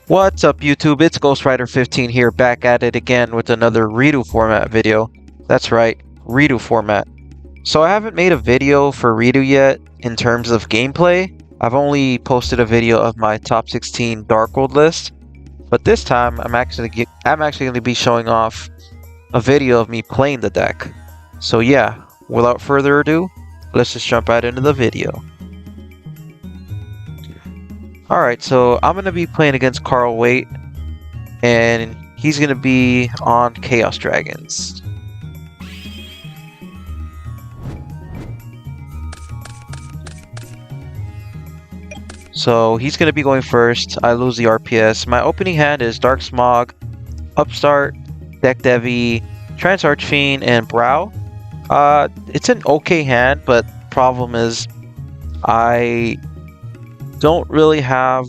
What's up YouTube, it's GhostWriter15 here, back at it again with another REDU format video. That's right, REDU format. So I haven't made a video for REDU yet in terms of gameplay. I've only posted a video of my top 16 Darkworld list. But this time, I'm actually going to be showing off a video of me playing the deck. So yeah, without further ado, let's just jump right into the video. Alright, so I'm going to be playing against Carl Waite, and he's going to be on Chaos Dragons. So he's going to be going first. I lose the RPS. My opening hand is Dark Smog, Upstart, Deck Devi, Trance Archfiend, and Brow. It's an okay hand, but problem is I don't really have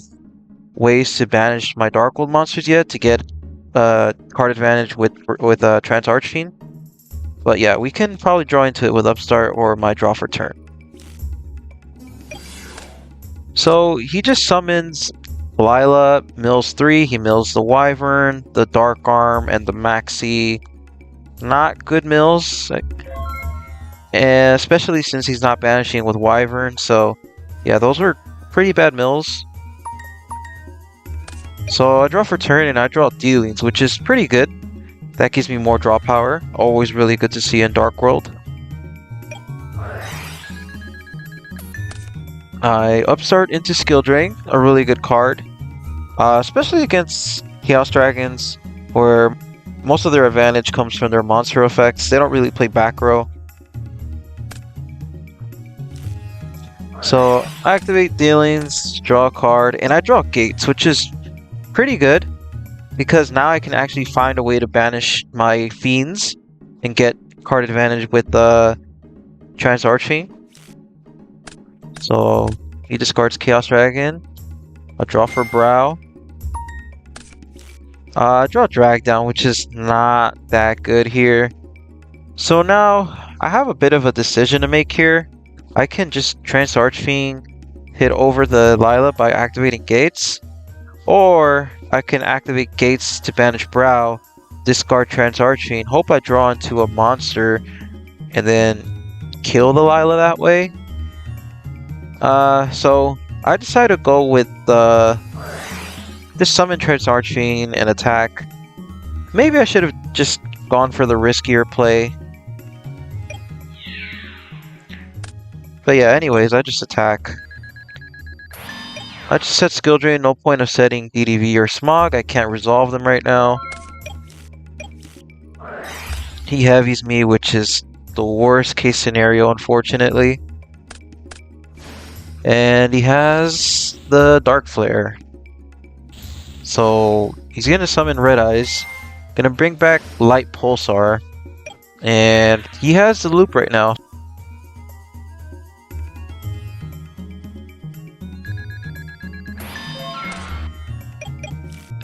ways to banish my Darkworld monsters yet to get card advantage with Trance Archfiend. But yeah, we can probably draw into it with Upstart or my draw for turn. So he just summons Lila, mills 3, he mills the Wyvern, the Dark Arm, and the Maxi. Not good mills, and especially since he's not banishing with Wyvern, so yeah, those are pretty bad mills. So I draw for turn and I draw Dealings, which is pretty good. That gives me more draw power. Always really good to see in Darkworld. I Upstart into Skill Drain, a really good card. Especially against Chaos Dragons, where most of their advantage comes from their monster effects. They don't really play back row. So I activate Dealings, draw a card, and I draw Gates, which is pretty good because now I can actually find a way to banish my Fiends and get card advantage with the Trance Archfiend. So he discards Chaos Dragon. I draw for Brow. I draw Drag Down, which is not that good here. So now I have a bit of a decision to make here. I can just Trance Archfiend, hit over the Lila by activating Gates, or I can activate Gates to banish Brow, discard Trance Archfiend, hope I draw into a monster, and then kill the Lila that way. So I decided to go with just summon Trance Archfiend and attack. Maybe I should have just gone for the riskier play. But yeah, anyways, I just attack. I just set Skill Drain, no point of setting DDV or Smog. I can't resolve them right now. He heavies me, which is the worst case scenario, unfortunately. And he has the Dark Flare. So he's gonna summon Red Eyes. Gonna bring back Light Pulsar. And he has the loop right now.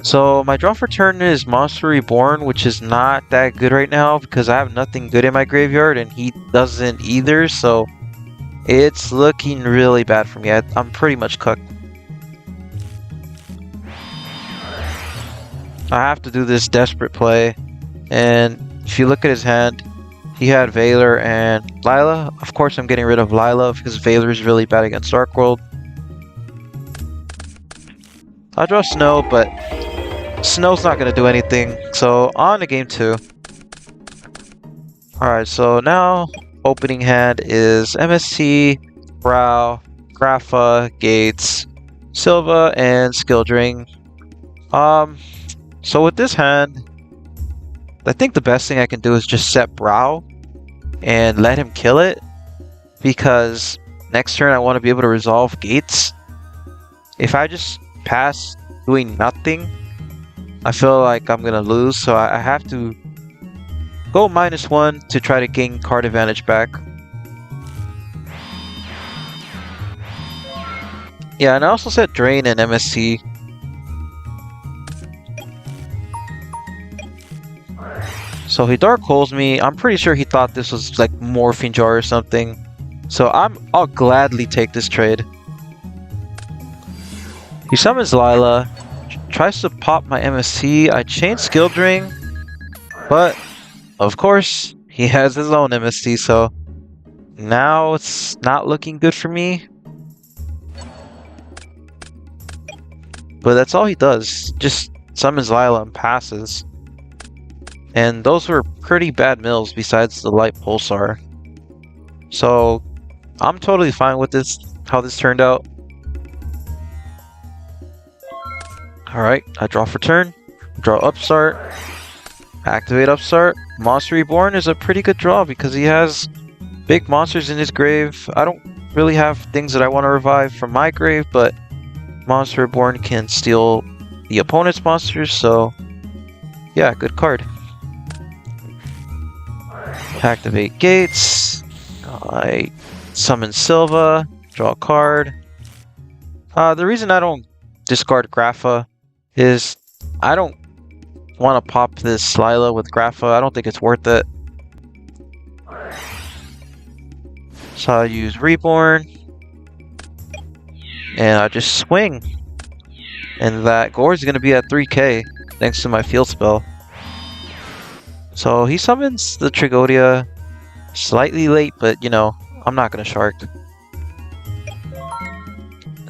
So my draw for turn is Monster Reborn, which is not that good right now because I have nothing good in my graveyard and he doesn't either, so it's looking really bad for me. I'm pretty much cooked. I have to do this desperate play, and if you look at his hand, he had Veiler and Lila. Of course I'm getting rid of Lila because Veiler is really bad against Darkworld. I draw Snow, but Snow's not going to do anything, so on to game 2. Alright, so now opening hand is MST, Brow, Grapha, Gates, Silva, and Skill Drain. So with this hand, I think the best thing I can do is just set Brow and let him kill it, because next turn I want to be able to resolve Gates. If I just pass doing nothing, I feel like I'm gonna lose, so I have to go -1 to try to gain card advantage back. Yeah, and I also set Drain and MSC. So he Dark Holes me. I'm pretty sure he thought this was like Morphine Jar or something. So I'll gladly take this trade. He summons Lila, tries to pop my MST. I chain Skill Drain, but of course he has his own MST, so now it's not looking good for me. But that's all he does. Just summons Lila and passes. And those were pretty bad mills besides the light pulsar. So I'm totally fine with this, how this turned out. Alright, I draw for turn. Draw Upstart. Activate Upstart. Monster Reborn is a pretty good draw because he has big monsters in his grave. I don't really have things that I want to revive from my grave, but Monster Reborn can steal the opponent's monsters, so yeah, good card. Activate Gates. I summon Silva, draw a card. The reason I don't discard Grapha is I don't want to pop this Lila with Grapha. I don't think it's worth it. So I use Reborn. And I just swing. And that Gore is going to be at 3k thanks to my field spell. So he summons the Trigodia slightly late, but you know, I'm not going to Shark.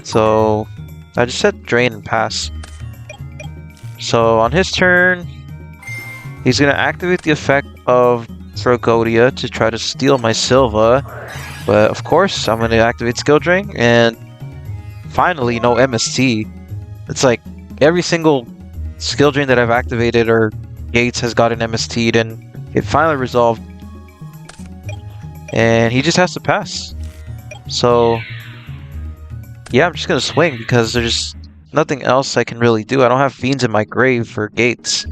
So I just set Drain and pass. So on his turn, he's going to activate the effect of Trigodia to try to steal my Silva. But of course, I'm going to activate Skill Drain, and finally, no MST. It's like every single Skill Drain that I've activated or Gates has gotten MST'd, and it finally resolved. And he just has to pass. So yeah, I'm just gonna swing because there's nothing else I can really do. I don't have Fiends in my grave for Gates.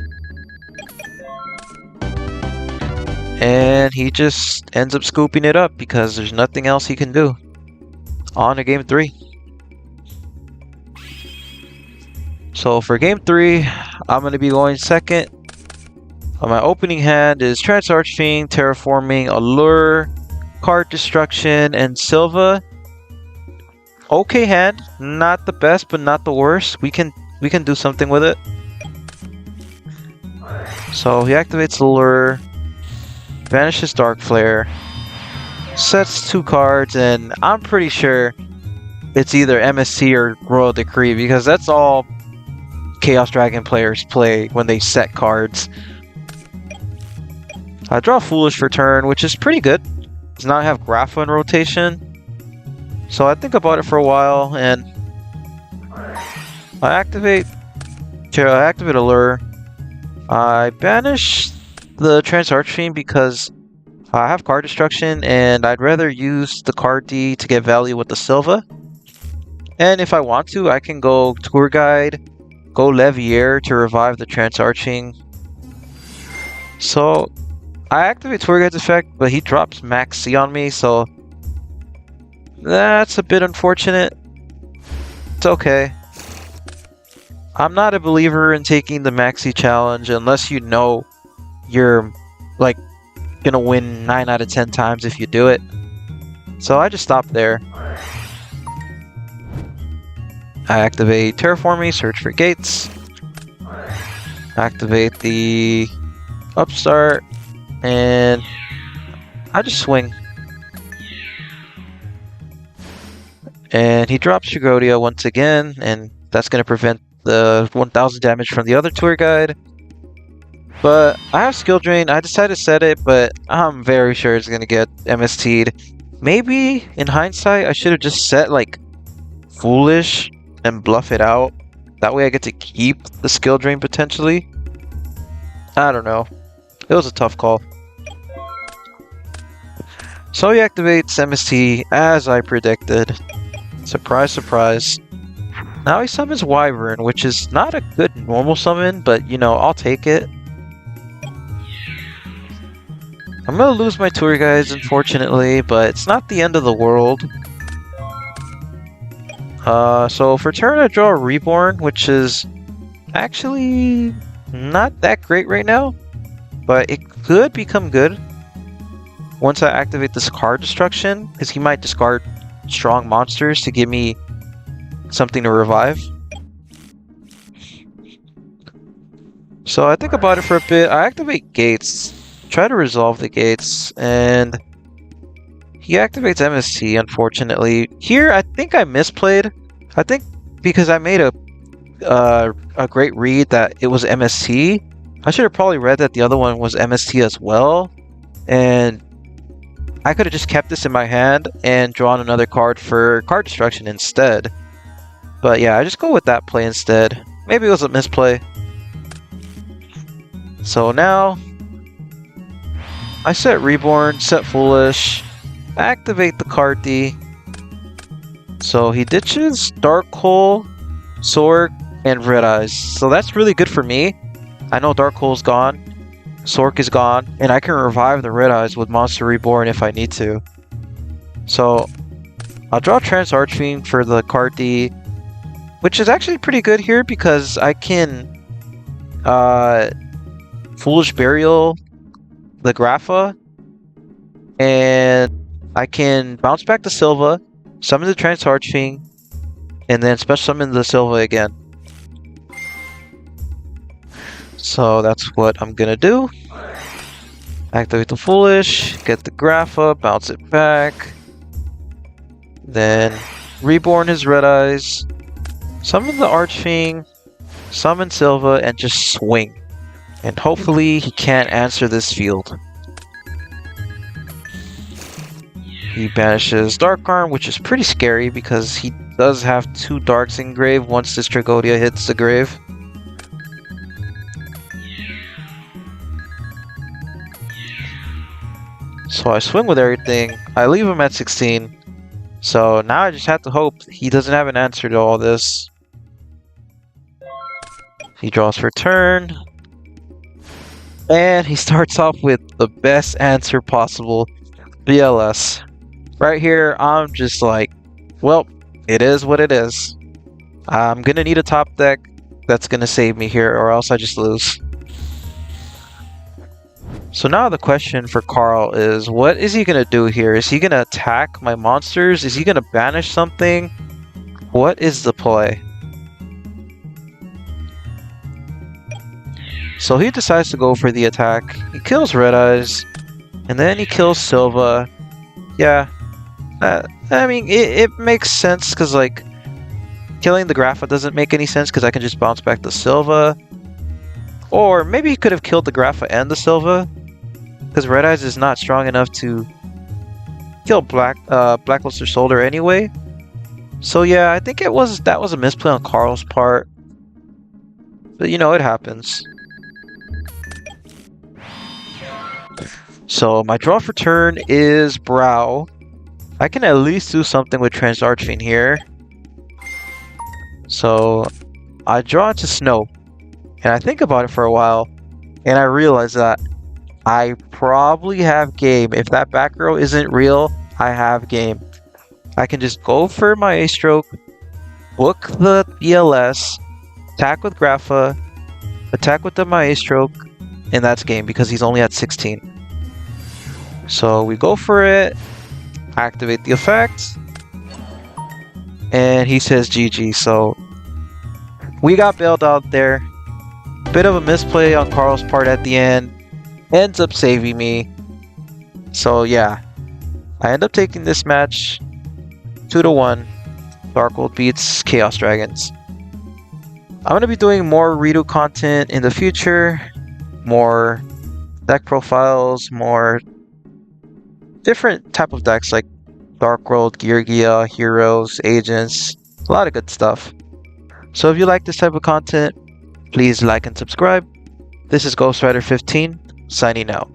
And he just ends up scooping it up because there's nothing else he can do. On to game 3. So for game 3, I'm going to be going second. My opening hand is Trance Archfiend, Terraforming, Allure, Card Destruction, and Silva. Okay hand, not the best, but not the worst. We can do something with it. So he activates Allure, banishes Dark Flare, sets 2 cards, and I'm pretty sure it's either MST or Royal Decree because that's all Chaos Dragon players play when they set cards. I draw Foolish for turn, which is pretty good. Does not have Grapha in rotation. So I think about it for a while, and I activate Allure. I banish the Trance Archfiend because I have card destruction, and I'd rather use the card D to get value with the Silva. And if I want to, I can go Tour Guide, go Levier to revive the Trance Arching. So I activate Tour Guide's effect, but he drops Max C on me, so that's a bit unfortunate. It's okay. I'm not a believer in taking the Maxi challenge unless you know you're like gonna win 9 out of 10 times if you do it. So I just stopped there. I activate Terraforming, search for Gates. Activate the Upstart, and I just swing. And he drops Trigodia once again, and that's going to prevent the 1000 damage from the other Tour Guide. But I have Skill Drain. I decided to set it, but I'm very sure it's going to get MST'd. Maybe, in hindsight, I should have just set, like, Foolish and bluff it out. That way I get to keep the Skill Drain, potentially. I don't know. It was a tough call. So he activates MST, as I predicted. Surprise, surprise. Now he summons Wyvern, which is not a good normal summon, but, you know, I'll take it. I'm gonna lose my Tour Guides, unfortunately, but it's not the end of the world. So for turn I draw a Reborn, which is actually not that great right now, but it could become good once I activate this card destruction, because he might discard strong monsters to give me something to revive. So I think about it for a bit. I activate gates, try to resolve the gates, and he activates MST, unfortunately. Here, I think I misplayed. I think because I made a great read that it was MST. I should have probably read that the other one was MST as well. And I could have just kept this in my hand and drawn another card for card destruction instead. But yeah, I just go with that play instead. Maybe it was a misplay. So now, I set Reborn, set Foolish, activate the card D. So he ditches Dark Hole, Sork, and Red Eyes. So that's really good for me. I know Dark Hole's gone, Sork is gone, and I can revive the Red Eyes with Monster Reborn if I need to. So I'll draw Trans Archfiend for the card D, which is actually pretty good here because I can Foolish Burial the Grapha, and I can bounce back to Silva, summon the Trans Archfiend, and then special summon the Silva again. So that's what I'm gonna do. Activate the Foolish, get the Grapha, bounce it back, then Reborn his Red Eyes, summon the Archfiend, summon Silva, and just swing. And hopefully he can't answer this field. He banishes Dark Arm, which is pretty scary because he does have 2 Darks in grave once this Tragodia hits the grave. So I swing with everything. I leave him at 16. So now I just have to hope he doesn't have an answer to all this. He draws for turn. And he starts off with the best answer possible. BLS. Right here, I'm just like, well, it is what it is. I'm gonna need a top deck that's gonna save me here, or else I just lose. So now the question for Carl is, what is he gonna do here? Is he gonna attack my monsters? Is he gonna banish something? What is the play? So he decides to go for the attack. He kills Red Eyes, and then he kills Silva. Yeah, I mean, it makes sense because, like, killing the Grapha doesn't make any sense because I can just bounce back the Silva. Or maybe he could have killed the Grapha and the Silva because Red Eyes is not strong enough to kill Blackluster Soldier anyway. So yeah, I think that was a misplay on Carl's part. But you know, it happens. So my draw for turn is Brow. I can at least do something with Trans Archfiend here. So I draw into Snow. And I think about it for a while. And I realize that I probably have game. If that back row isn't real, I have game. I can just go for my A-Stroke, book the BLS, attack with Grapha, attack with the my A-Stroke, and that's game because he's only at 16. So we go for it, activate the effect, and he says GG. So we got bailed out there. Bit of a misplay on Carl's part at the end, ends up saving me. So yeah, I end up taking this match 2-1. Darkworld beats Chaos Dragons. I'm going to be doing more REDU content in the future, more deck profiles, more different type of decks like Darkworld, Gear, Heroes, Agents, a lot of good stuff. So if you like this type of content, please like and subscribe. This is Ghost Rider 15, signing out.